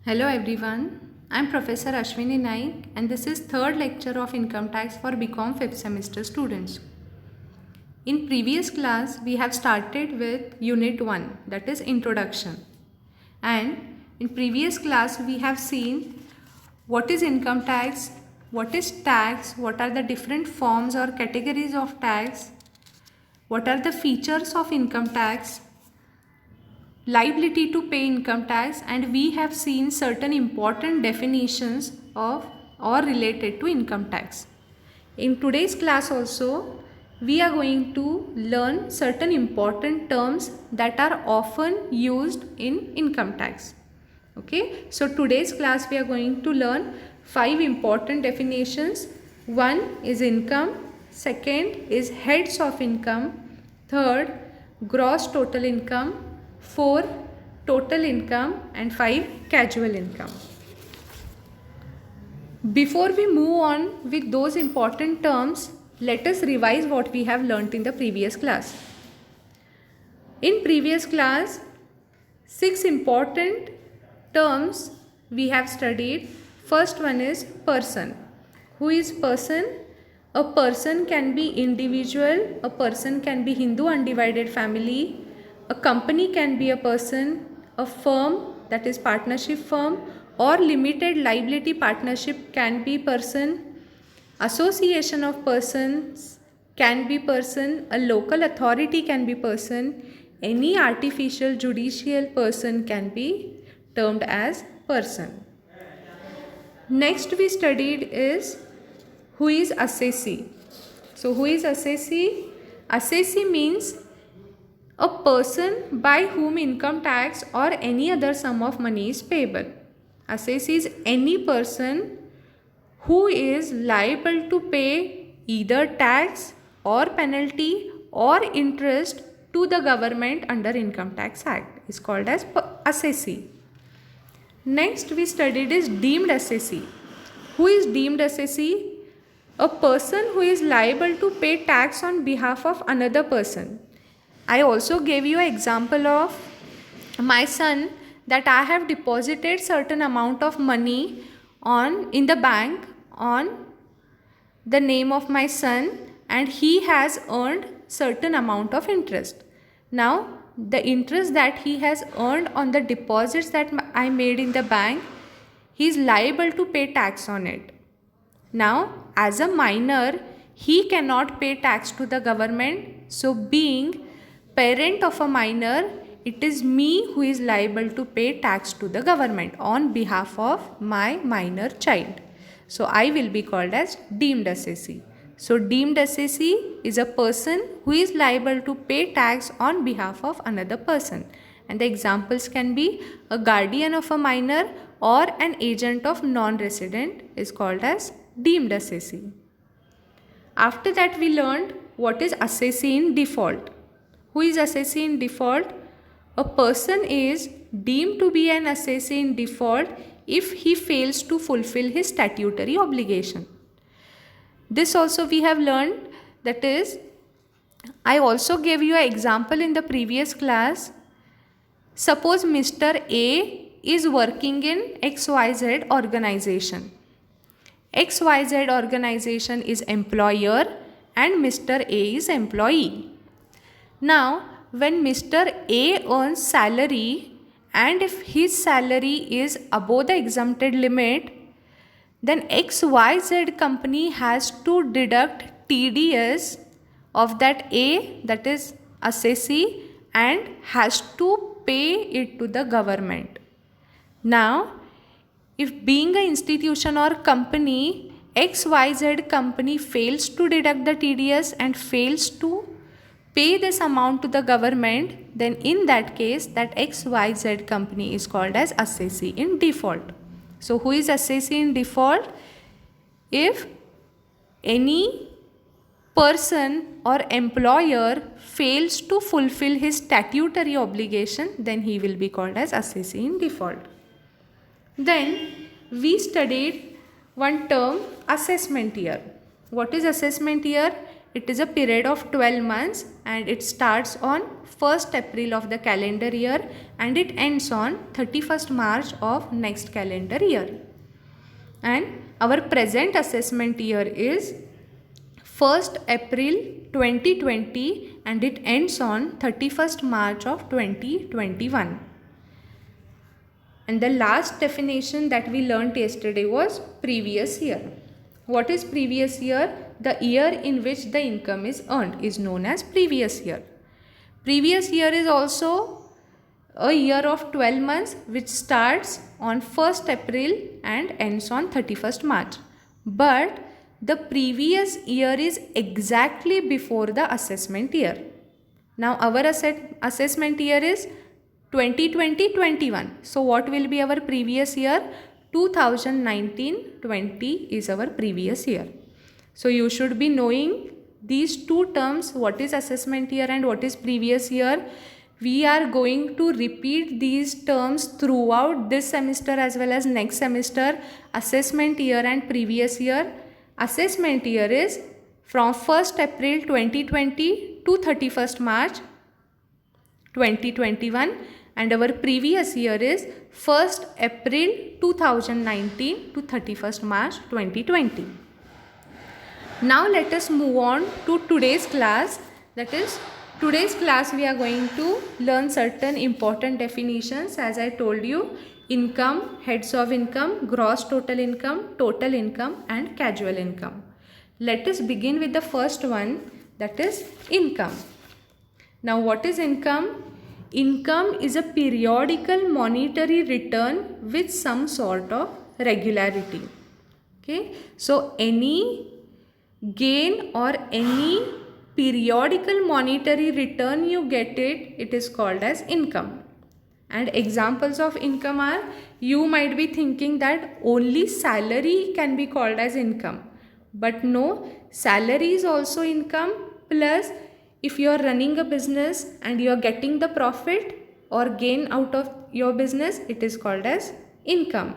Hello everyone, I am Professor Ashwini Naik and this is third lecture of income tax for BCom 5th semester students. In previous class we have started with unit 1, that is introduction, and in previous class we have seen what is income tax, what are the different forms or categories of tax, what are the features of income tax, liability to pay income tax, and we have seen certain important definitions of or related to income tax. In today's class also we are going to learn certain important terms that are often used in income tax. Okay, so today's class we are going to learn 5 important definitions. One is income, second is heads of income, third gross total income, 4 total income, and 5 casual income. Before we move on with those important terms, let us revise what we have learnt in the previous class. In previous class, 6 important terms we have studied. First one is person. Who is person? A person can be individual, a person can be Hindu undivided family, a company can be a person, a firm, that is partnership firm, or limited liability partnership can be person, association of persons can be person, a local authority can be person, any artificial judicial person can be termed as person. Next we studied is who is assessee. So who is assessee? Assessee means a person by whom income tax or any other sum of money is payable. Assessee is any person who is liable to pay either tax or penalty or interest to the government under Income Tax Act is called as assessee. Next we studied is deemed assessee. Who is deemed assessee? A person who is liable to pay tax on behalf of another person. I also gave you an example of my son, that I have deposited certain amount of money in the bank on the name of my son, and he has earned certain amount of interest. Now the interest that he has earned on the deposits that I made in the bank, he is liable to pay tax on it. Now as a minor he cannot pay tax to the government, so being parent of a minor, it is me who is liable to pay tax to the government on behalf of my minor child. So I will be called as deemed assessee. So deemed assessee is a person who is liable to pay tax on behalf of another person. And the examples can be a guardian of a minor or an agent of non-resident is called as deemed assessee. After that we learned what is assessee in default. Who is assessee in default? A person is deemed to be an assessee in default if he fails to fulfill his statutory obligation. This also we have learned, that is, I also gave you an example in the previous class. Suppose Mr. A is working in XYZ organization. XYZ organization is employer and Mr. A is employee. Now when Mr. A earns salary and if his salary is above the exempted limit, then XYZ company has to deduct TDS of that A, that is assessee, and has to pay it to the government. Now if being an institution or company, XYZ company fails to deduct the TDS and fails to pay this amount to the government, then in that case that XYZ company is called as assessee in default. So who is assessee in default? If any person or employer fails to fulfill his statutory obligation, then he will be called as assessee in default. Then we studied one term, assessment year. What is assessment year? it is a period of 12 months and it starts on 1st April of the calendar year and it ends on 31st March of next calendar year. And our present assessment year is 1st April 2020 and it ends on 31st March of 2021. And the last definition that we learnt yesterday was previous year. What is previous year? The year in which the income is earned is known as previous year. Previous year is also a year of 12 months which starts on 1st April and ends on 31st March. But the previous year is exactly before the assessment year. Now our assessment year is 2020-21. So what will be our previous year? 2019-20 is our previous year. So you should be knowing these two terms, what is assessment year and what is previous year. We are going to repeat these terms throughout this semester as well as next semester. Assessment year and previous year. Assessment year is from 1st April 2020 to 31st March 2021 and our previous year is 1st April 2019 to 31st March 2020. Now let us move on to today's class. That is, today's class we are going to learn certain important definitions. As I told you, income, heads of income, gross total income and casual income. Let us begin with the first one, that is income. Now what is income? Income is a periodical monetary return with some sort of regularity. Okay, so any gain or any periodical monetary return you get it is called as income. And examples of income are, you might be thinking that only salary can be called as income. But no, salary is also income, plus if you are running a business and you are getting the profit or gain out of your business, it is called as income.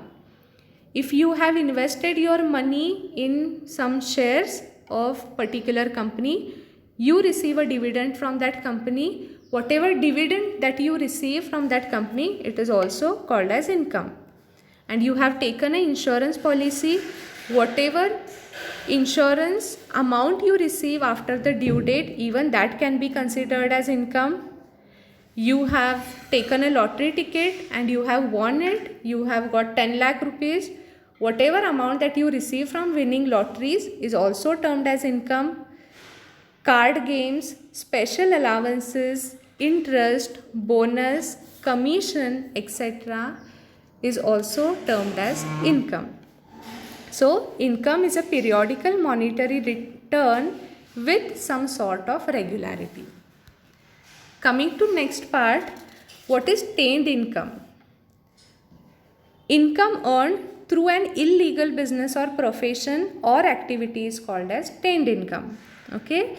If you have invested your money in some shares of particular company, you receive a dividend from that company. Whatever dividend that you receive from that company, it is also called as income. And you have taken an insurance policy, whatever insurance amount you receive after the due date, even that can be considered as income. You have taken a lottery ticket and you have won it, you have got 10 lakh rupees. Whatever amount that you receive from winning lotteries is also termed as income. Card games, special allowances, interest, bonus, commission, etc. is also termed as income. So, income is a periodical monetary return with some sort of regularity. Coming to next part, what is tainted income? Income earned through an illegal business or profession or activity is called as tainted income. Okay,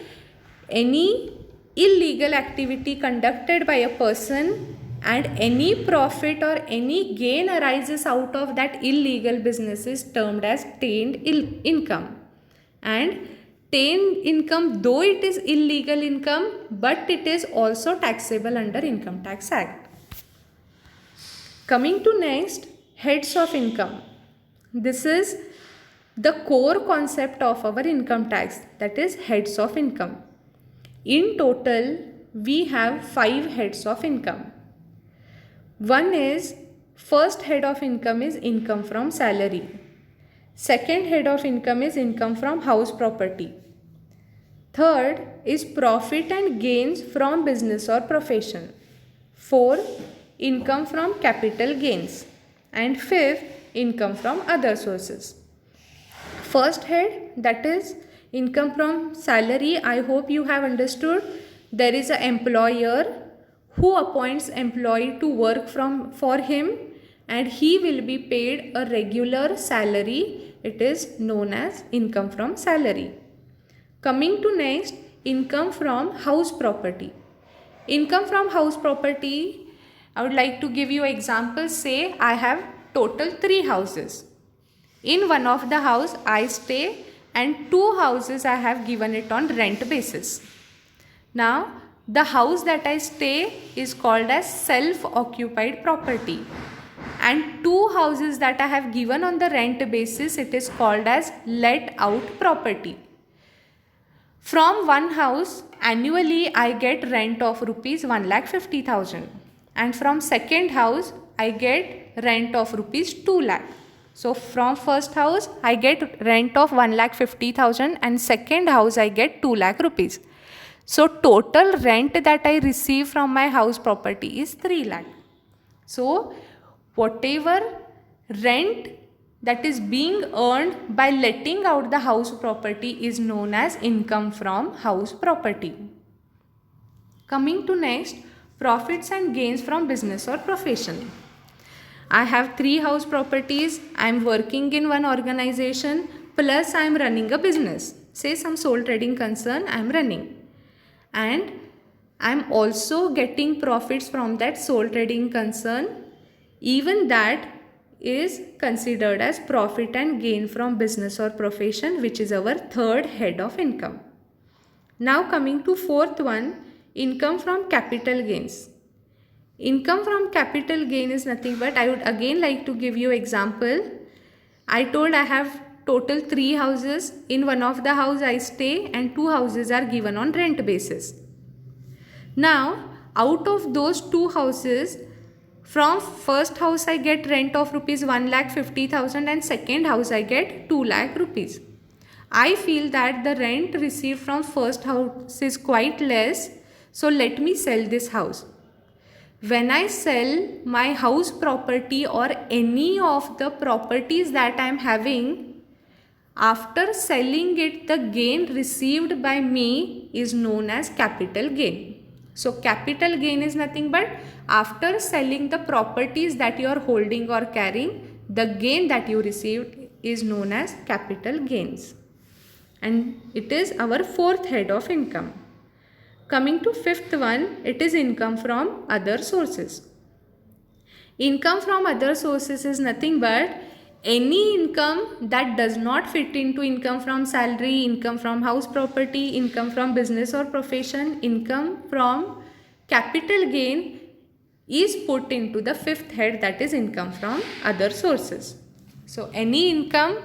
any illegal activity conducted by a person and any profit or any gain arises out of that illegal business is termed as tainted income. And tainted income, though it is illegal income, but it is also taxable under Income Tax Act. Coming to next, heads of income. This is the core concept of our income tax, that is heads of income. In total, we have 5 heads of income. One is, first head of income is income from salary. Second head of income is income from house property. Third is profit and gains from business or profession. Fourth, income from capital gains. And fifth, income from other sources. First head, that is income from salary. I hope you have understood. There is an employer who appoints employee to work for him and he will be paid a regular salary. It is known as income from salary. Coming to next, income from house property. Income from house property, I would like to give you examples. Say I have total 3 houses. In one of the house I stay and 2 houses I have given it on rent basis. Now the house that I stay is called as self-occupied property, and 2 houses that I have given on the rent basis, it is called as let out property. From one house annually I get rent of rupees 1,50,000, and from second house I get rent of rupees 2 lakh. So from first house I get rent of 1,50,000 and second house I get 2 lakh rupees. So total rent that I receive from my house property is 3 lakh. So whatever rent that is being earned by letting out the house property is known as income from house property. Coming to next, profits and gains from business or profession. I have 3 house properties. I am working in one organization plus I am running a business. Say some sole trading concern I am running. And I am also getting profits from that sole trading concern. Even that is considered as profit and gain from business or profession, which is our third head of income. Now coming to fourth one, income from capital gains. Income from capital gain is nothing but, I would again like to give you example. I told I have total 3 houses. In one of the house I stay and 2 houses are given on rent basis. Now out of those 2 houses, from first house I get rent of rupees 1,50,000 and second house I get 2 lakh rupees. I feel that the rent received from first house is quite less, so let me sell this house. When I sell my house property or any of the properties that I am having, after selling it, the gain received by me is known as capital gain. So capital gain is nothing but after selling the properties that you are holding or carrying, the gain that you received is known as capital gains. And it is our fourth head of income. Coming to fifth one, it is income from other sources. Income from other sources is nothing but any income that does not fit into income from salary, income from house property, income from business or profession, income from capital gain is put into the fifth head, that is income from other sources. So any income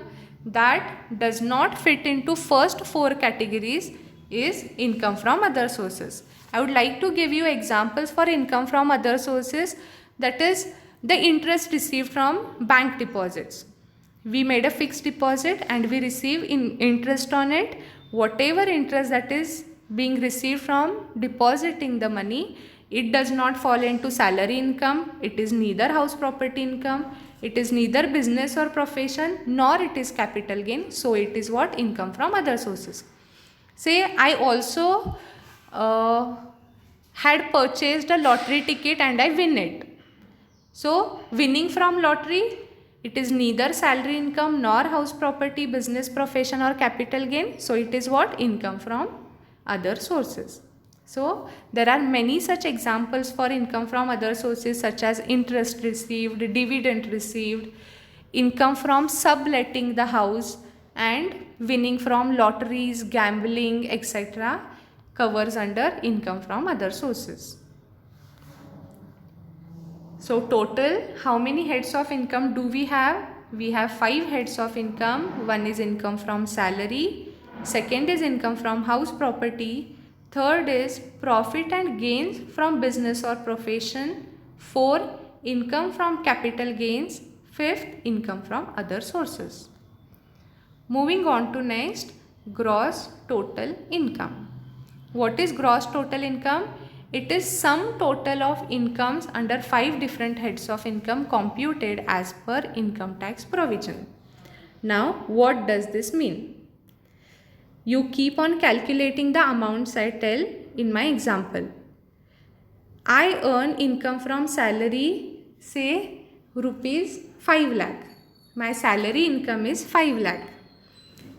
that does not fit into first 4 categories is income from other sources. I would like to give you examples for income from other sources, that is the interest received from bank deposits. We made a fixed deposit and we receive interest on it. Whatever interest that is being received from depositing the money, it does not fall into salary income, it is neither house property income, it is neither business or profession, nor it is capital gain. So it is what? Income from other sources. Say I also had purchased a lottery ticket and I win it. So winning from lottery, it is neither salary income nor house property, business, profession or capital gain. So it is what? Income from other sources. So there are many such examples for income from other sources, such as interest received, dividend received, income from subletting the house, and winning from lotteries, gambling, etc. covers under income from other sources. So total, how many heads of income do we have? We have 5 heads of income. One is income from salary, second is income from house property, third is profit and gains from business or profession, 4 income from capital gains, 5th income from other sources. Moving on to next, gross total income. What is gross total income? It is sum total of incomes under 5 different heads of income computed as per income tax provision. Now, what does this mean? You keep on calculating the amounts I tell in my example. I earn income from salary, say rupees 5 lakh. My salary income is 5 lakh.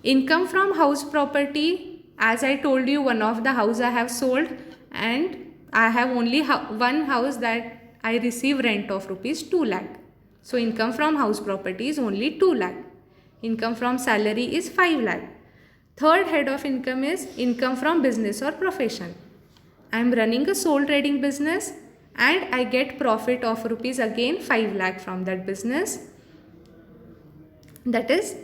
Income from house property, as I told you, one of the house I have sold and I have only one house that I receive rent of rupees 2 lakh. So income from house property is only 2 lakh. Income from salary is 5 lakh. Third head of income is income from business or profession. I am running a sole trading business and I get profit of rupees again 5 lakh from that business. That is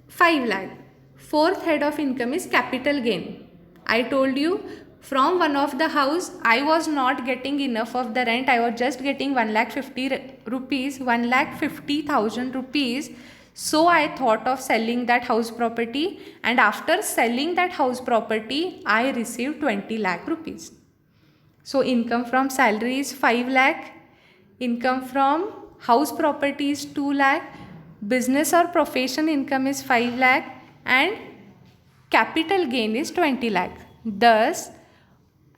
5 lakh. Fourth head of income is capital gain. I told you from one of the house I was not getting enough of the rent. I was just getting 1,50,000 rupees. So I thought of selling that house property, and after selling that house property I received 20 lakh rupees. So income from salary is 5 lakh, income from house property is 2 lakh, business or profession income is 5 lakh, and capital gain is 20 lakh. Thus,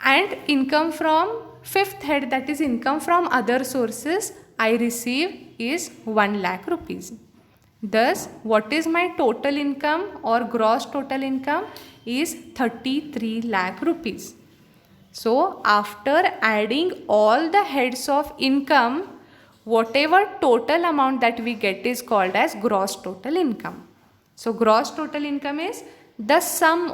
and income from fifth head, that is income from other sources, I receive is 1 lakh rupees. Thus, what is my total income or gross total income is 33 lakh rupees. So, after adding all the heads of income, whatever total amount that we get is called as gross total income. So, gross total income is the sum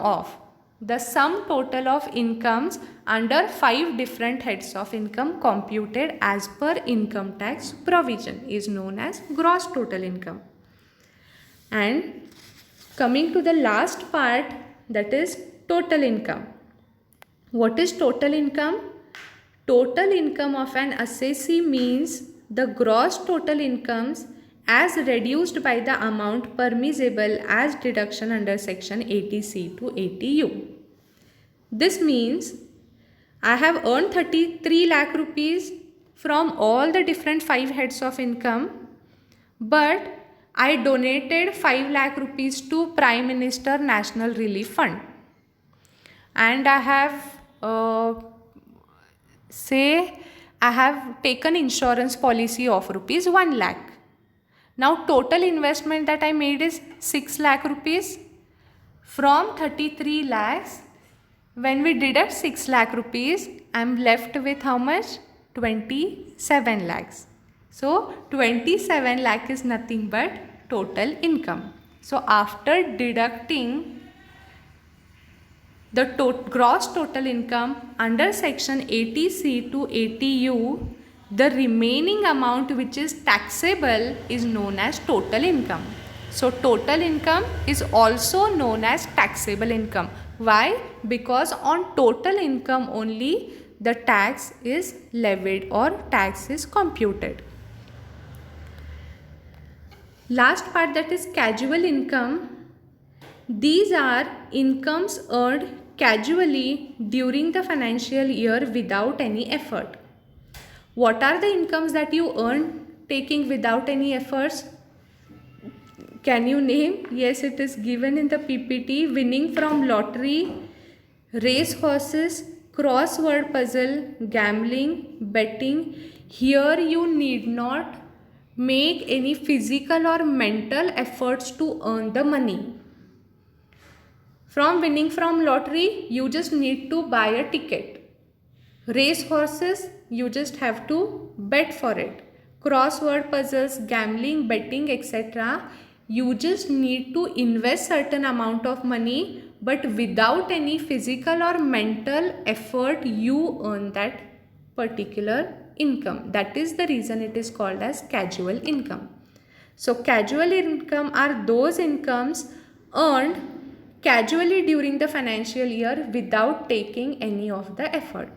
total of incomes under 5 different heads of income computed as per income tax provision is known as gross total income. And coming to the last part, that is total income. What is total income? Total income of an assessee means the gross total incomes as reduced by the amount permissible as deduction under section 80C to 80U. This means I have earned 33 lakh rupees from all the different 5 heads of income, but I donated 5 lakh rupees to Prime Minister National Relief Fund, and I have I have taken insurance policy of rupees 1 lakh. Now total investment that I made is 6 lakh rupees. From 33 lakhs, when we deduct 6 lakh rupees, I am left with how much? 27 lakhs. So 27 lakh is nothing but total income. So after deducting the gross total income under section 80C to 80U, the remaining amount which is taxable is known as total income. So total income is also known as taxable income. Why? Because on total income only the tax is levied or tax is computed. Last part, that is casual income. These are incomes earned casually during the financial year without any effort. What are the incomes that you earn taking without any efforts? Can you name? Yes, it is given in the PPT. Winning from lottery, race horses, crossword puzzle, gambling, betting. Here you need not make any physical or mental efforts to earn the money. From winning from lottery, you just need to buy a ticket. Race horses, you just have to bet for it. Crossword puzzles, gambling, betting, etc. You just need to invest certain amount of money, but without any physical or mental effort, you earn that particular income. That is the reason it is called as casual income. So casual income are those incomes earned casually during the financial year without taking any of the effort.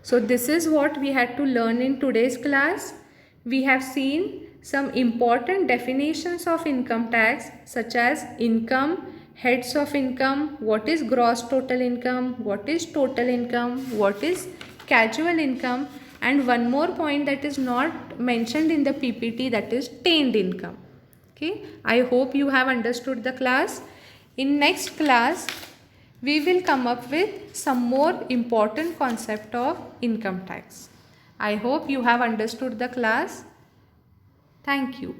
So this is what we had to learn in today's class. We have seen some important definitions of income tax, such as income, heads of income, what is gross total income, what is total income, what is casual income, and one more point that is not mentioned in the PPT, that is tained income. Okay, I hope you have understood the class. In next class, we will come up with some more important concept of income tax. I hope you have understood the class. Thank you.